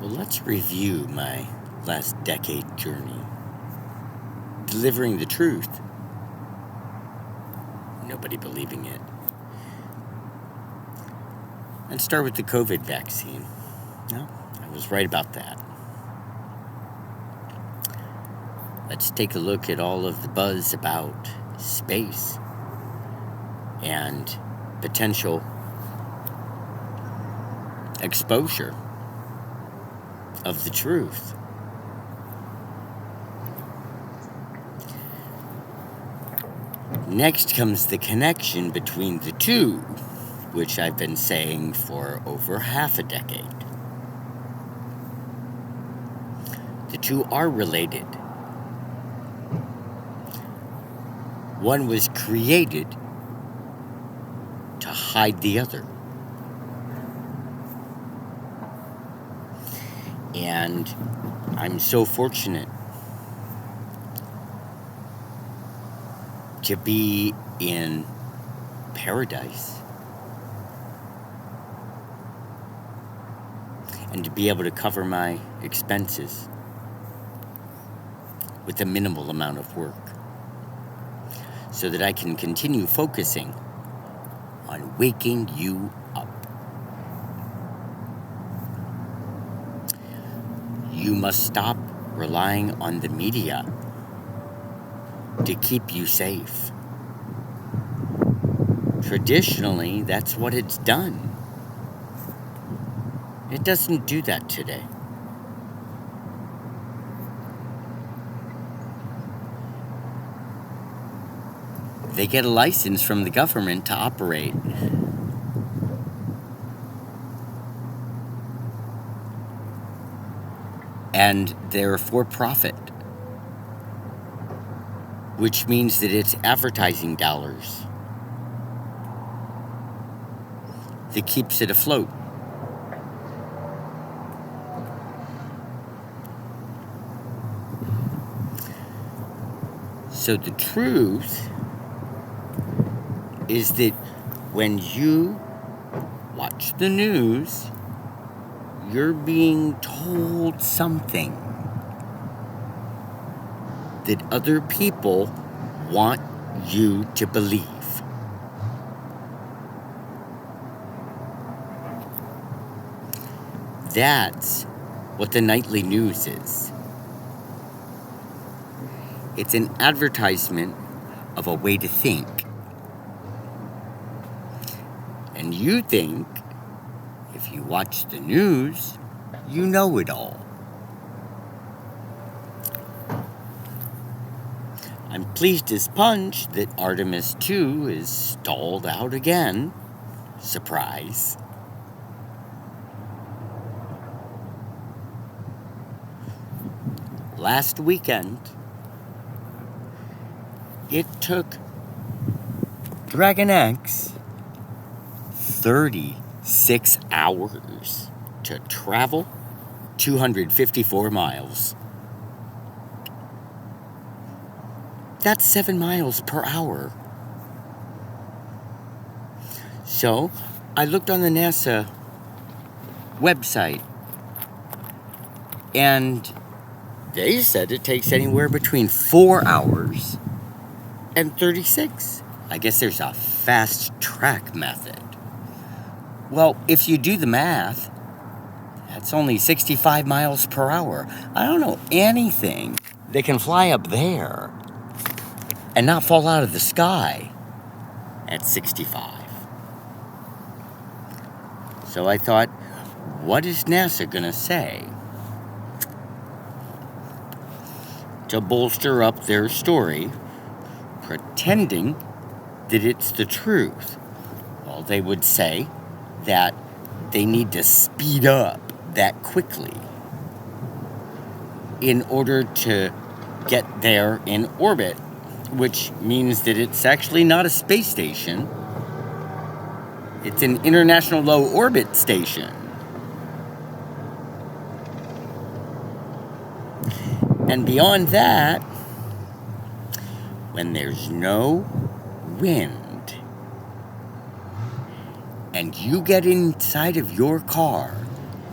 Well, let's review my last decade journey. Delivering the truth. Nobody believing it. And start with the COVID vaccine. No, I was right about that. Let's take a look at all of the buzz about space and potential exposure of the truth. Next comes the connection between the two, which I've been saying for over half a decade. The two are related. One was created to hide the other. And I'm so fortunate to be in paradise and to be able to cover my expenses with a minimal amount of work so that I can continue focusing on waking you up. You must stop relying on the media to keep you safe. Traditionally, that's what it's done. It doesn't do that today. They get a license from the government to operate. And they're for profit, which means that it's advertising dollars that keeps it afloat. So the truth is that when you watch the news, you're being told something that other people want you to believe. That's what the nightly news is. It's an advertisement of a way to think. And you think, if you watch the news, you know it all. I'm pleased as punch that Artemis 2 is stalled out again. Surprise. Last weekend, it took Dragon X 36 hours to travel 254 miles. That's 7 miles per hour. So, I looked on the NASA website, and they said it takes anywhere between 4 hours and 36. I guess there's a fast track method. Well, if you do the math, that's only 65 miles per hour. I don't know anything that can fly up there and not fall out of the sky at 65. So I thought, what is NASA gonna say to bolster up their story, pretending that it's the truth? Well, they would say that they need to speed up that quickly in order to get there in orbit, which means that it's actually not a space station. It's an International Low Orbit Station. And beyond that, when there's no wind and you get inside of your car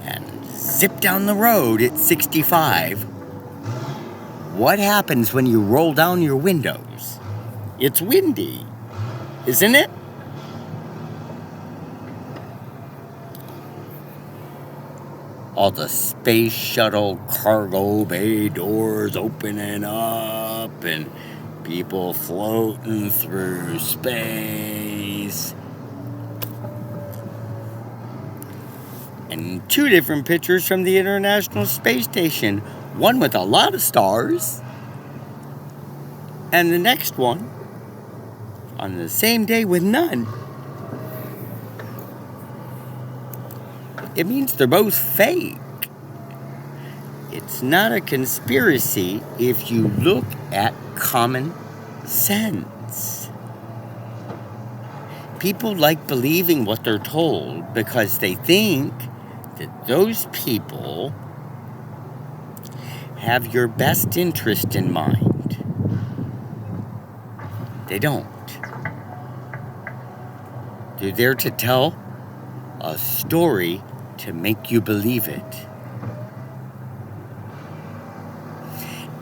and zip down the road at 65. What happens when you roll down your windows? It's windy, isn't it? All the space shuttle cargo bay doors opening up and people floating through space. And 2 different pictures from the International Space Station. One with a lot of stars, and the next one on the same day with none. It means they're both fake. It's not a conspiracy if you look at common sense. People like believing what they're told because they think that those people have your best interest in mind. They don't. They're there to tell a story to make you believe it.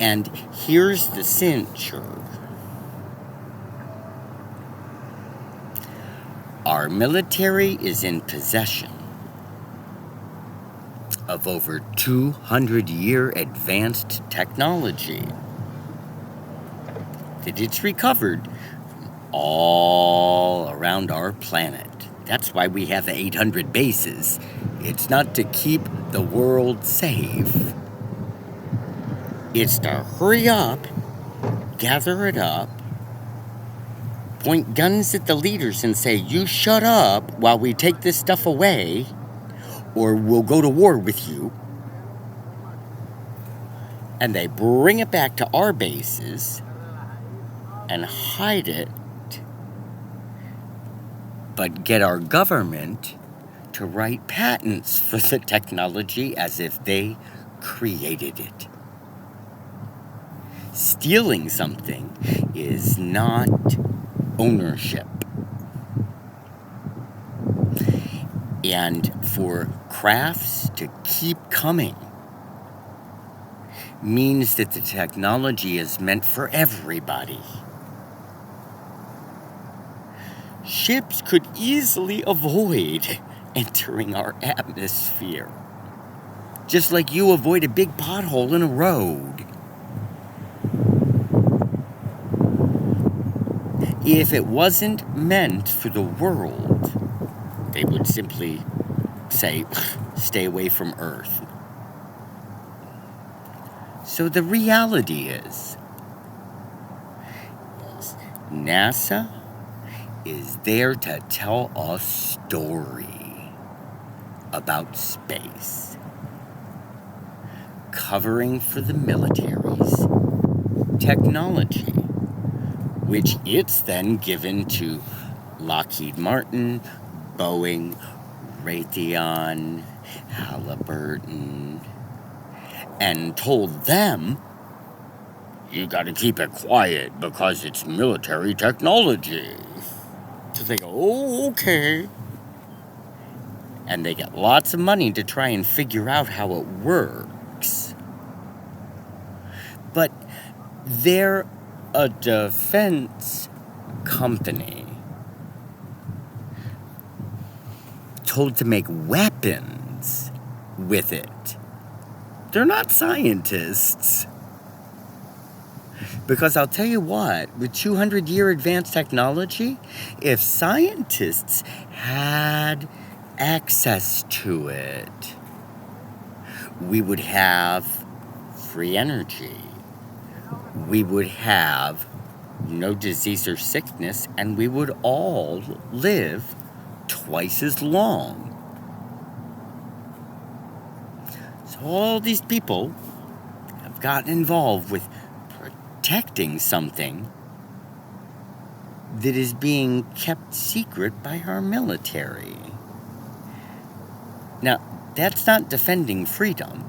And here's the cincher. Our military is in possession of over 200-year advanced technology that it's recovered from all around our planet. That's why we have 800 bases. It's not to keep the world safe. It's to hurry up, gather it up, point guns at the leaders and say, you shut up while we take this stuff away, or we'll go to war with you. And they bring it back to our bases and hide it, but get our government to write patents for the technology as if they created it. Stealing something is not ownership. And for crafts to keep coming means that the technology is meant for everybody. Ships could easily avoid entering our atmosphere, just like you avoid a big pothole in a road. If it wasn't meant for the world, they would simply say, stay away from Earth. So the reality is, NASA is there to tell a story about space, covering for the military's technology, which it's then given to Lockheed Martin, Boeing, Raytheon, Halliburton, and told them, you gotta keep it quiet because it's military technology. So they go, oh, okay. And they get lots of money to try and figure out how it works. But they're a defense company told to make weapons with it. They're not scientists. Because I'll tell you what, with 200-year advanced technology, if scientists had access to it, we would have free energy. We would have no disease or sickness, and we would all live twice as long. So all these people have gotten involved with protecting something that is being kept secret by our military. Now, that's not defending freedom.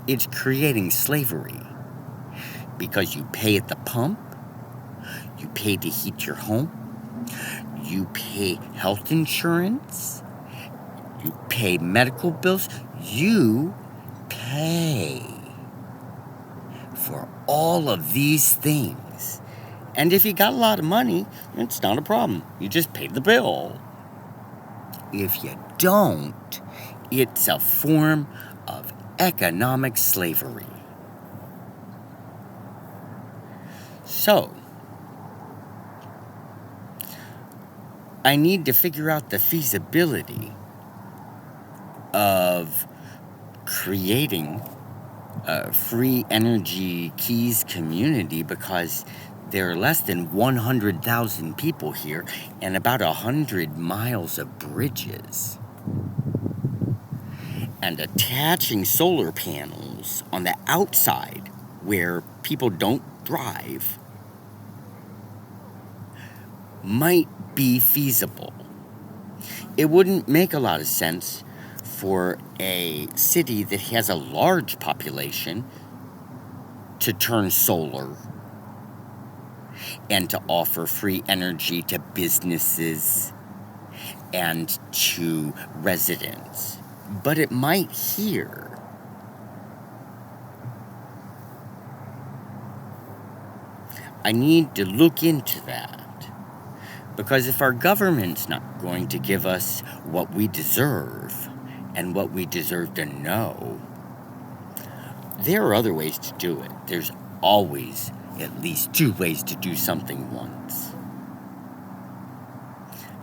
It's creating slavery. Because you pay at the pump, you pay to heat your home, you pay health insurance, you pay medical bills, you pay for all of these things. And if you got a lot of money, it's not a problem. You just pay the bill. If you don't, it's a form of economic slavery. So, I need to figure out the feasibility of creating a free energy keys community, because there are less than 100,000 people here and about 100 miles of bridges. And attaching solar panels on the outside where people don't drive might be feasible. It wouldn't make a lot of sense for a city that has a large population to turn solar and to offer free energy to businesses and to residents. But it might here. I need to look into that. Because if our government's not going to give us what we deserve and what we deserve to know, there are other ways to do it. There's always at least 2 ways to do something once.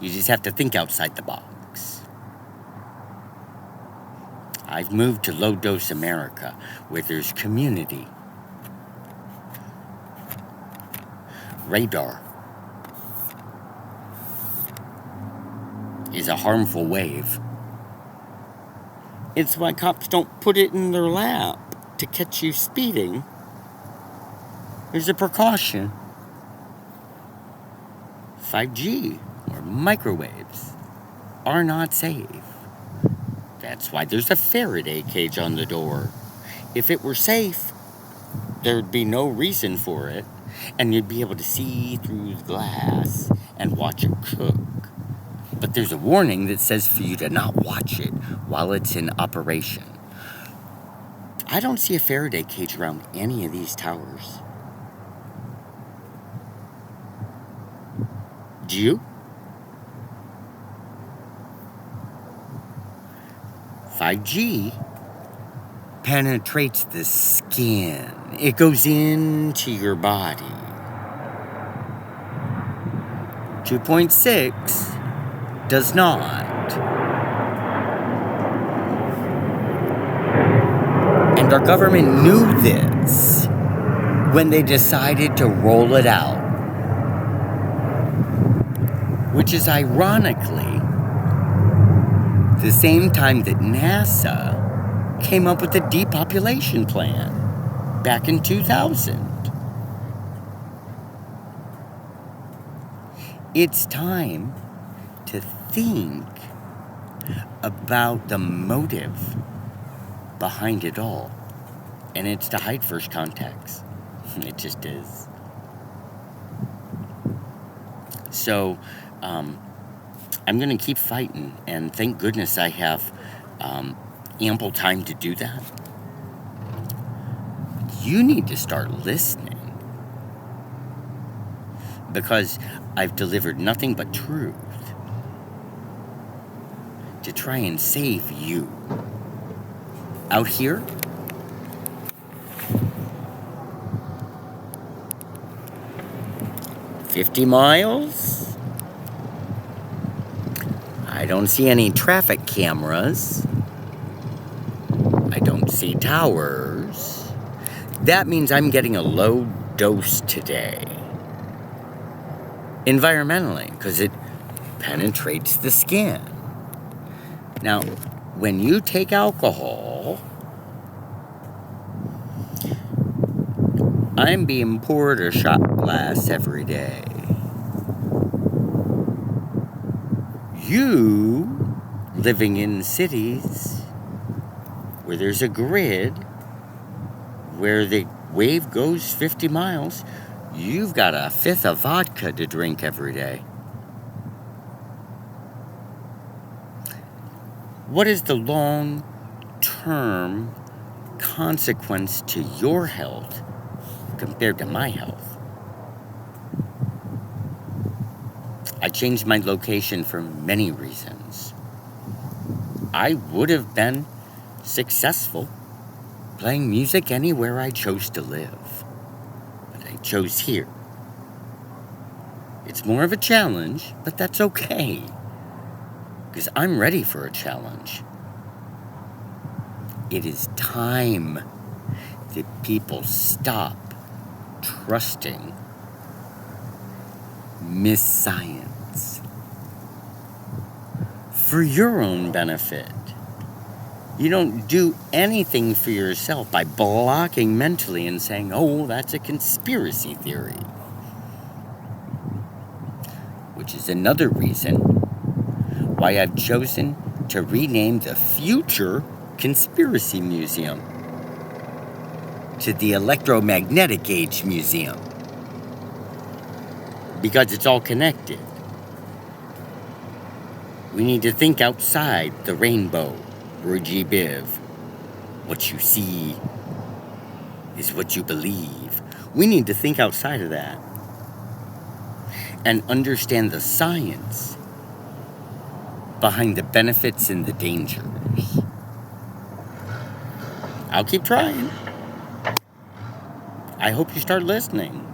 You just have to think outside the box. I've moved to Low Dose America, where there's community, radar is a harmful wave. It's why cops don't put it in their lap to catch you speeding. There's a precaution. 5G or microwaves are not safe. That's why there's a Faraday cage on the door. If it were safe, there'd be no reason for it, and you'd be able to see through the glass and watch it cook. But there's a warning that says for you to not watch it while it's in operation. I don't see a Faraday cage around any of these towers. Do you? 5G penetrates the skin. It goes into your body. 2.6 does not. And our government knew this when they decided to roll it out. Which is ironically the same time that NASA came up with the depopulation plan back in 2000. It's time to think about the motive behind it all. And it's to hide first contacts. It just is. So, I'm going to keep fighting, and thank goodness I have ample time to do that. You need to start listening, because I've delivered nothing but truth to try and save you. Out here, $50 miles. I don't see any traffic cameras. I don't see towers. That means I'm getting a low dose today. Environmentally, because it penetrates the skin. Now, when you take alcohol, I'm being poured a shot glass every day. You, living in cities where there's a grid, where the wave goes 50 miles, you've got a fifth of vodka to drink every day. What is the long-term consequence to your health compared to my health? I changed my location for many reasons. I would have been successful playing music anywhere I chose to live, but I chose here. It's more of a challenge, but that's okay, because I'm ready for a challenge. It is time that people stop trusting Miss Science for your own benefit. You don't do anything for yourself by blocking mentally and saying, oh, that's a conspiracy theory. Which is another reason why I've chosen to rename the future Conspiracy Museum to the Electromagnetic Age Museum. Because it's all connected. We need to think outside the rainbow, Roji Biv. What you see is what you believe. We need to think outside of that and understand the science behind the benefits and the dangers. I'll keep trying. I hope you start listening.